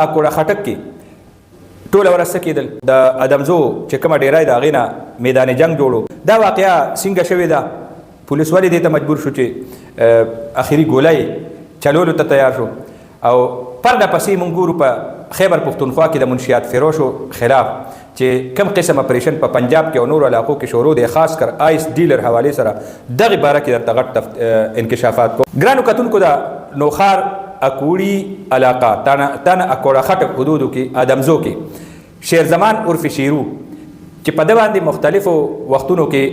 اکوړه خټک کې ټوله ورځ څه کېدل د ادمزو چې کومه ډیری د هغې نه میدان جنګ جوړو دا واقعه څنګه شوې ده پولیس ولې دې ته مجبور شو چې اخري ګوله یې چلولو ته تیار شو او پرله پسې موږ ګورو په خیبر پښتونخوا کې د منشیات فروشو خلاف چې کم قسم اپریشن په پنجاب کې او نورو علاقو کې شروع دی خاص کر آیس ډیلر حوالې سره دغې باره کې درته غټ انکشافات کو ګرانو کتونکو د نوخار اکوړي علاقه تانه اکوړه خټک حدودو کې ادمزو کې شیر زمان عرف شیرو چې په ده باندې مختلفو وختونو کې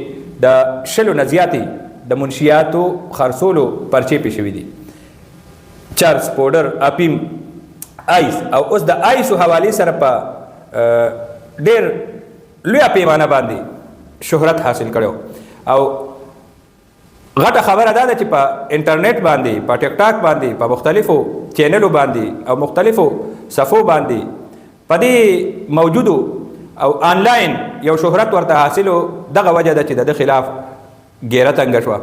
د 100 نه زیاتې د منشیاتو خرڅولو پرچې پې شوي دي چرس پوډر اپیم آیس او اوس د آیسو حوالې سره په ډېر لویه پیمانه باندې شهرت حاصل کړی او غټه خبره دا ده چې په انټرنیټ باندې په ټیک ټاک باندې په مختلفو چینلو باندې او مختلفو صفو باندې په دې موجودو او آنلاین یو شهرت ورته حاصلو دغه وجه ده چې د خلاف ګیره تنګه شوه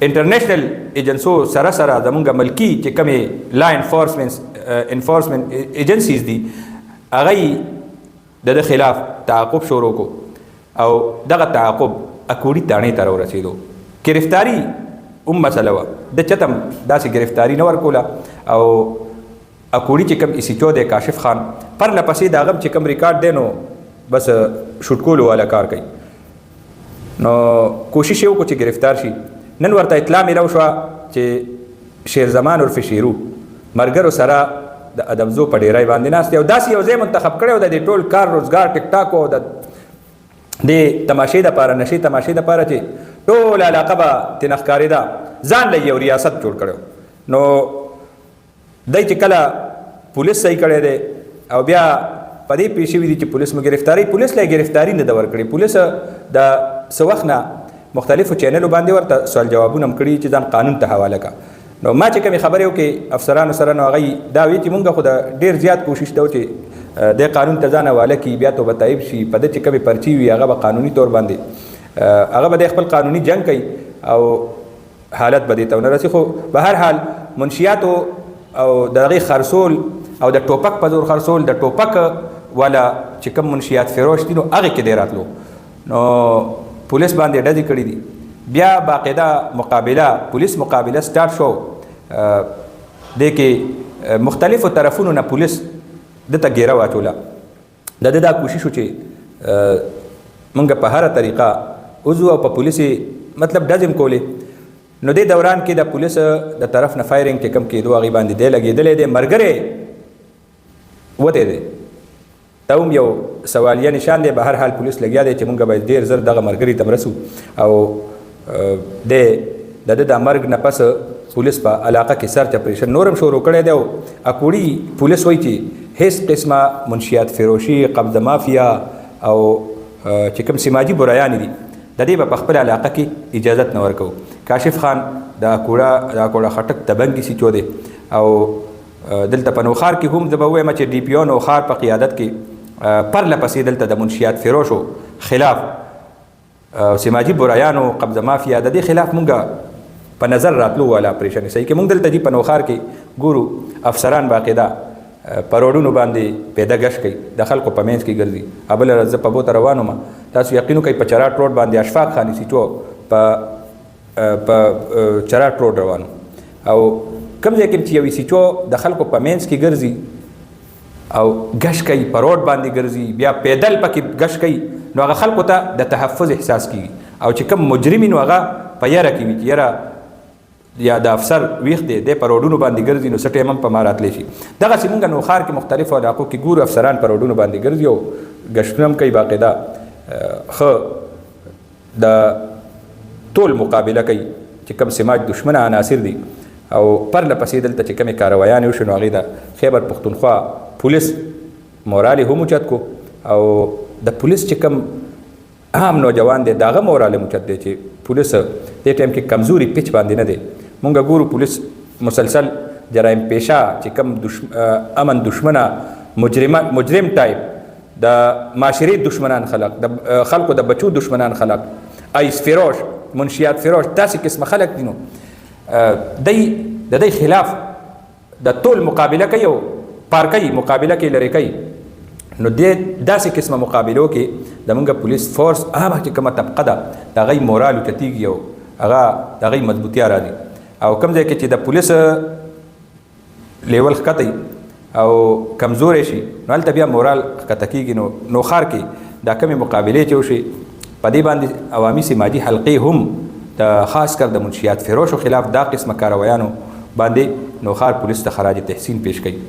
انټرنیشنل ایجنسو سره سره زمونږ ملکي چې کومې لا انفورسمنٹ ایجنسیز دي هغه د خلاف تعاقب شروع کو او دغه تعاقب اکوړي تاڼې ته راورسېدو گرفتاری مسله وه د چتم داسې گرفتاری نه ورکوله او اکوړي چې کوم ایسیچو دی کاشف خان پرله پسې د هغه چې کوم ریکارډ دی نو بس شوټ کولو والا کار کوي نو کوشش یې وکړو چې گرفتار شي نن ورته اطلاع میلاو شوه چې شیر زمان عرف شیرو ملګرو سره د ادمزو په ډیری باندې ناست دی او داسې یو ځای منتخب کړی و د دې ټول کار روزګار ټیک ټاک او د تماشې دپاره نشې تماشې دپاره چې ټول علاقه به ترې نه ښکارېده ځان له یو ریاست جوړ کړی نو دی چې کله پولیس صحیح کړی دی او بیا په دې پېښ شوي دي چې پولیس مو ګرفتاري پولیس له ګرفتاري نه ده ورکړې پولیس د څه وخت نه مختلفو چینلو باندې ورته سوال جوابونه هم کړي چې ځان قانون ته حواله کړه نو ما چې کومې خبرې وکړې افسرانو سره نو هغوی دا وایي چې مونږ خو د ډېر زیات کوشش ده چې د قانون ته ځان حواله کړي بیا توبه طیب شي په ده چې کومې پرچې وي هغه به قانوني طور باندې هغه به د خپل قانوني جنګ کوي او حالت به دې ته ونه رسي خو به هر حال منشیاتو او د هغې خرڅول او د ټوپک په زور خرڅول د ټوپک والا چې کوم منشیات فروش دي نو هغې کې دی راتلو نو پولیس باندې ډزې کړي دي بیا باقاعده مقابله پولیس مقابله سټارټ شو دې کې مختلفو طرفونو نه پولیس دته ګیره واچوله د ده دا کوشش و چې موږ په هره طریقه وځو او په پولیس مطلب ډزې هم کولې نو دې دوران کې د پولیس د طرف نه فایرنګ چې کم کېدو هغې باندې دی لګېدلی دی ملګری وتی دی دا هم یو سوالیه نشان دی به هر حال پولیس لګیا دی چې موږ باید ډېر زر دغه ملګري ته رسو او دی د ده د مرګ نه پس پولیس په علاقه کې سرچ اپریشن نورم شروع کړی دی او اکوړي پولیس وایي چې هیڅ قسمه منشیات فروشي قبضه مافیا او چې کوم سماجي برایانې دي د دې به په خپل علاقه کې اجازت نه ورکوو کاشف خان د اکوړه خټک تبنګي سیچو دی او دلته په نوخار کې هم زه به ووایم چې ډي پي او نوخار په قیادت کې پرله پسې دلته د منشیات فروشو خلاف سماجي برایانو قبضه مافیا د دې خلاف مونږ په نظر راتلو والا اپریشن صحیح کې مونږ دلته دي په نوخار کې ګورو افسران باقاعده په روډونو باندې پیدا ګشت کوي د خلکو په منځ کې ګرځي بله ورځ زه په بوته روان وم تاسو یقین وکئ په چراټ روډ باندې اشفاق خاني سیټو په چراټ روډ روان او کوم ځای کې چې یو سیټو د خلکو په منځ کې ګرځي او ګشت کوي په روډ باندې ګرځي بیا پیدل پکې ګشت کوي نو هغه خلکو ته د تحفظ احساس کیږي او چې کوم مجرمي نو هغه په یاره کې وي چې یاره یا د افسر ویښ دی دی په روډونو باندې ګرځي نو څه ټایم هم په ما راتلی شي دغسې مونږ نوخار کې مختلفو علاقو کې ګورو افسران په روډونو باندې ګرځي او ګشتونه هم کوي باقاعده ښه د ټول مقابله کوي چې کوم سماج دشمنه عناصر دي او پرله پسې دلته چې کومې کاروایانې وشوې نو هغې د خیبر پښتونخوا پولیس مورال یې هم اوچت کو او د پولیس چې کوم عام نوجوان دی د هغه مورال هم اوچت دی چې پولیس دې ټایم کې کمزوري پیچ باندې نه دی مونږ ګورو پولیس مسلسل جرایم پیشه چې کوم امن دشمنه مجرم ټایپ د معاشرې دشمنان خلق د خلکو د بچو دشمنان خلق آیس فروش منشیات فروش داسې قسمه خلق دي نو د دې خلاف د ټول مقابله کوي او پار کوي مقابله کې لري کوي نو دې داسې قسمه مقابلو کې زمونږ پولیس فورس هغه چې کومه طبقه ده د هغې مورال اوچتېږي او هغه د هغې مضبوطیا راځي او کوم ځای کې چې د پولیس لیول ښکته او کمزوری شي نو هلته بیا مورال ښکته کېږي نو ښار کې دا کمې مقابلې چې وشي په دې باندې عوامي سماجي حلقې هم د خاص کر د منشیات فروشو خلاف دا قسمه کارویانو باندې نو ښار پولیس ته خراج تحسین پیش کوي